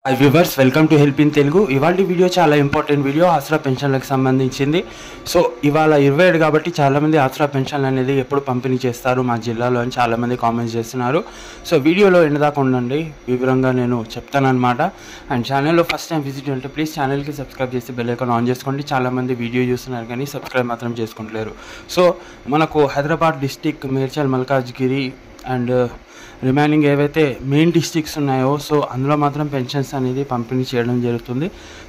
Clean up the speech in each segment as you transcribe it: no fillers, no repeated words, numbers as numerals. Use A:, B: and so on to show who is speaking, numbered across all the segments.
A: Hi viewers, welcome to help in Telugu. ఇవాళ video చాలా important video, ఆసరా పెన్షన్లకు సంబంధించింది. సో ఇవాళ 27 కాబట్టి చాలామంది ఆసరా పెన్షన్లు అనేది ఎప్పుడు పంపిణీ చేస్తారు మా జిల్లాలో అని చాలామంది కామెంట్స్ చేస్తున్నారు. సో వీడియోలో ఎండదాకా ఉండండి, వివరంగా నేను చెప్తానన్నమాట. అండ్ ఛానల్లో ఫస్ట్ టైం విజిట్ ఉంటే ప్లీజ్ ఛానల్కి సబ్స్క్రైబ్ చేసి బెల్ ఐకాన్ ఆన్ చేసుకోండి. చాలామంది వీడియో చూస్తున్నారు కానీ సబ్స్క్రైబ్ మాత్రం చేసుకుంటలేరు. సో మనకు Hyderabad district, Medchal, Malkajgiri and remaining ఏవైతే మెయిన్ డిస్ట్రిక్ట్స్ ఉన్నాయో సో అందులో మాత్రం పెన్షన్స్ అనేది పంపిణీ చేయడం జరుగుతుంది.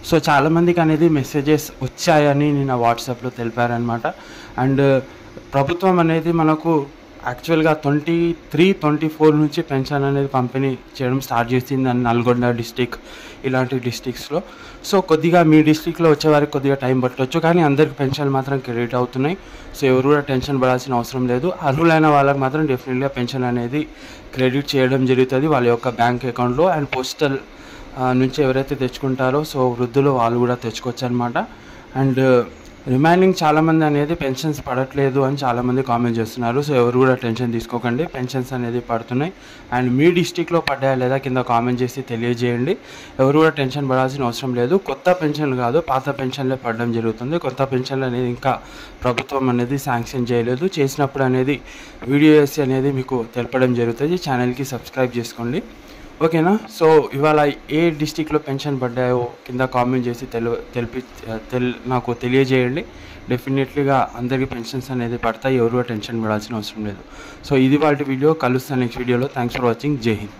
A: సో చాలామందికి అనేది మెసేజెస్ వచ్చాయని నిన్న వాట్సాప్లో తెలిపారనమాట. అండ్ ప్రభుత్వం అనేది మనకు యాక్చువల్గా 23-24 నుంచి పెన్షన్ అనేది పంపిణీ చేయడం స్టార్ట్ చేసింది అని నల్గొండ డిస్టిక్ ఇలాంటి డిస్ట్రిక్ట్స్లో. సో కొద్దిగా మీ డిస్ట్రిక్ట్లో వచ్చేవారికి కొద్దిగా టైం పట్టవచ్చు, కానీ అందరికి పెన్షన్ మాత్రం క్రెడిట్ అవుతున్నాయి. సో ఎవరు కూడా టెన్షన్ పడాల్సిన అవసరం లేదు. అర్హులైన వాళ్ళకి మాత్రం డెఫినెట్గా పెన్షన్ అనేది క్రెడిట్ చేయడం జరుగుతుంది వాళ్ళ యొక్క బ్యాంక్ అకౌంట్లో. అండ్ పోస్టల్ నుంచి ఎవరైతే తెచ్చుకుంటారో సో వృద్ధులు వాళ్ళు కూడా తెచ్చుకోవచ్చు అనమాట. అండ్ రిమైనింగ్ చాలామంది అనేది పెన్షన్స్ పడట్లేదు అని చాలామంది కామెంట్ చేస్తున్నారు. సో ఎవరు కూడా టెన్షన్ తీసుకోకండి, పెన్షన్స్ అనేది పడుతున్నాయి. అండ్ మీ డిస్టిక్లో పడ్డాయా లేదా కింద కామెంట్ చేసి తెలియజేయండి. ఎవరు కూడా టెన్షన్ పడాల్సిన అవసరం లేదు. కొత్త పెన్షన్లు కాదు, పాత పెన్షన్లే పడడం జరుగుతుంది. కొత్త పెన్షన్లు అనేది ఇంకా ప్రభుత్వం అనేది శాంక్షన్ చేయలేదు. చేసినప్పుడు అనేది వీడియో వేసి అనేది మీకు తెలపడం జరుగుతుంది. ఛానల్కి సబ్స్క్రైబ్ చేసుకోండి, ఓకేనా. సో ఇవాళ ఏ డిస్టిక్లో పెన్షన్ పడ్డాయో కింద కామెంట్ చేసి నాకు తెలియజేయండి. డెఫినెట్లీగా అందరికీ పెన్షన్స్ అనేది పడతాయి, ఎవరు టెన్షన్ పడాల్సిన అవసరం లేదు. సో ఇది వాటి వీడియో, కలుస్తాను నెక్స్ట్ వీడియోలో. Thanks for watching. జై హింద్.